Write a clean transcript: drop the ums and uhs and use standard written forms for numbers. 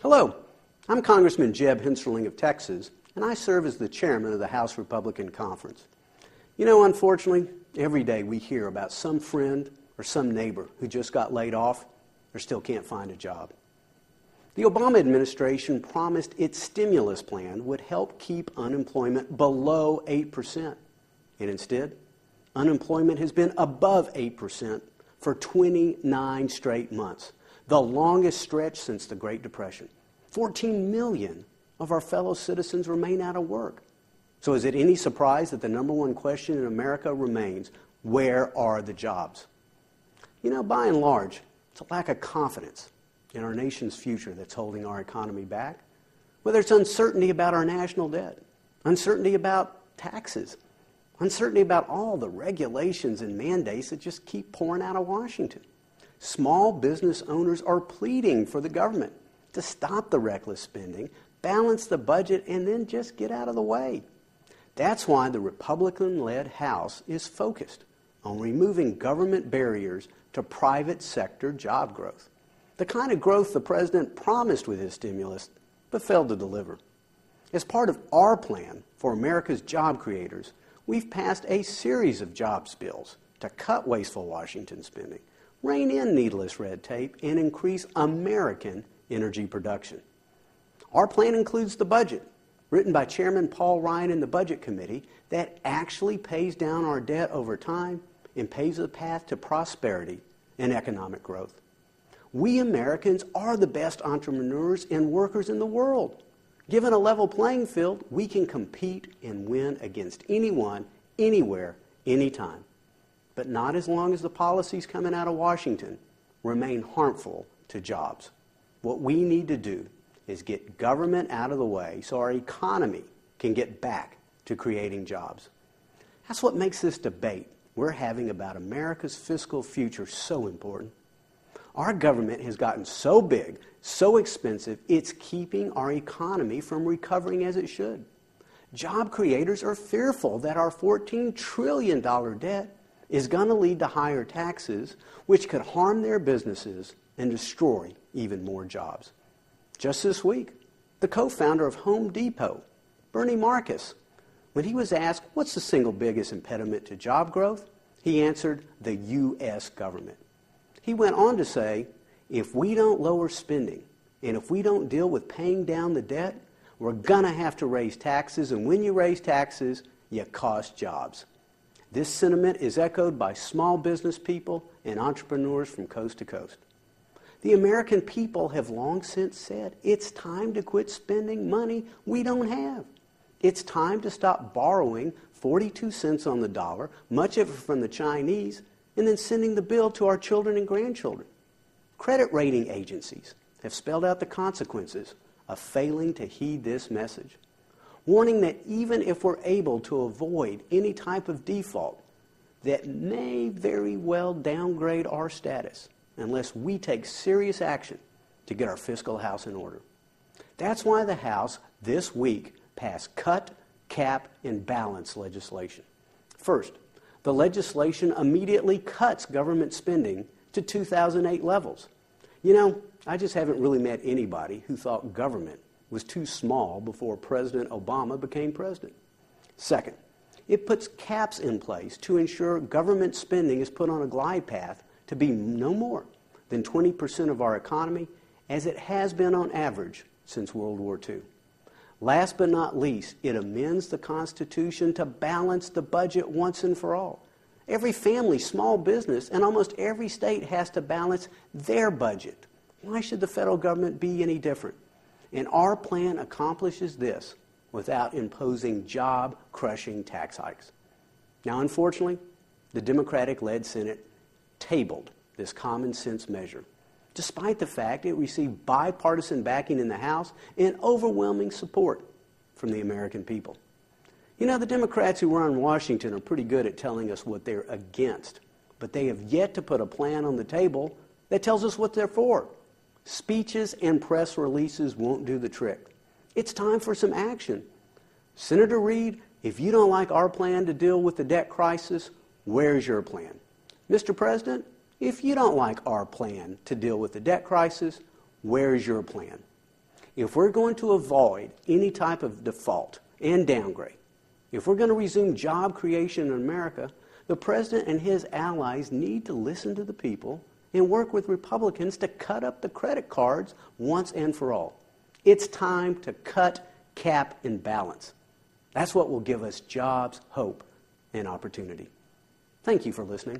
Hello, I'm Congressman Jeb Hensarling of Texas, and I serve as the chairman of the House Republican Conference. You know, unfortunately, every day we hear about some friend or some neighbor who just got laid off or still can't find a job. The Obama administration promised its stimulus plan would help keep unemployment below 8%. And instead, unemployment has been above 8% for 29 straight months, the longest stretch since the Great Depression. 14 million of our fellow citizens remain out of work. So is it any surprise that the number one question in America remains, where are the jobs? You know, by and large, it's a lack of confidence in our nation's future that's holding our economy back. Whether it's uncertainty about our national debt, uncertainty about taxes, uncertainty about all the regulations and mandates that just keep pouring out of Washington. Small business owners are pleading for the government to stop the reckless spending, balance the budget, and then just get out of the way. That's why the Republican-led House is focused on removing government barriers to private sector job growth. The kind of growth the president promised with his stimulus, but failed to deliver. As part of our plan for America's job creators, we've passed a series of jobs bills to cut wasteful Washington spending, rein in needless red tape, and increase American energy production. Our plan includes the budget, written by Chairman Paul Ryan in the Budget Committee, that actually pays down our debt over time and paves the path to prosperity and economic growth. We Americans are the best entrepreneurs and workers in the world. Given a level playing field, we can compete and win against anyone, anywhere, anytime. But not as long as the policies coming out of Washington remain harmful to jobs. What we need to do is get government out of the way so our economy can get back to creating jobs. That's what makes this debate we're having about America's fiscal future so important. Our government has gotten so big, so expensive, it's keeping our economy from recovering as it should. Job creators are fearful that our $14 trillion debt is going to lead to higher taxes, which could harm their businesses and destroy even more jobs. Just this week, the co-founder of Home Depot, Bernie Marcus, when he was asked what's the single biggest impediment to job growth, he answered the U.S. government. He went on to say, if we don't lower spending and if we don't deal with paying down the debt, we're going to have to raise taxes, and when you raise taxes, you cost jobs. This sentiment is echoed by small business people and entrepreneurs from coast to coast. The American people have long since said it's time to quit spending money we don't have. It's time to stop borrowing 42 cents on the dollar, much of it from the Chinese, and then sending the bill to our children and grandchildren. Credit rating agencies have spelled out the consequences of failing to heed this message, warning that even if we're able to avoid any type of default, that may very well downgrade our status unless we take serious action to get our fiscal house in order. That's why the House this week passed cut, cap, and balance legislation. First, the legislation immediately cuts government spending to 2008 levels. You know, I just haven't really met anybody who thought government was too small before President Obama became president. Second, it puts caps in place to ensure government spending is put on a glide path to be no more than 20% of our economy, as it has been on average since World War II. Last but not least, it amends the Constitution to balance the budget once and for all. Every family, small business, and almost every state has to balance their budget. Why should the federal government be any different? And our plan accomplishes this without imposing job-crushing tax hikes. Now, unfortunately, the Democratic-led Senate tabled this common sense measure, despite the fact it received bipartisan backing in the House and overwhelming support from the American people. You know, the Democrats who run Washington are pretty good at telling us what they're against, but they have yet to put a plan on the table that tells us what they're for. Speeches and press releases won't do the trick. It's time for some action. Senator Reid, if you don't like our plan to deal with the debt crisis, where's your plan? Mr. President, if you don't like our plan to deal with the debt crisis, where's your plan? if we're going to avoid any type of default and downgrade, if we're going to resume job creation in America, the president and his allies need to listen to the people and work with Republicans to cut up the credit cards once and for all. It's time to cut, cap, and balance. That's what will give us jobs, hope, and opportunity. Thank you for listening.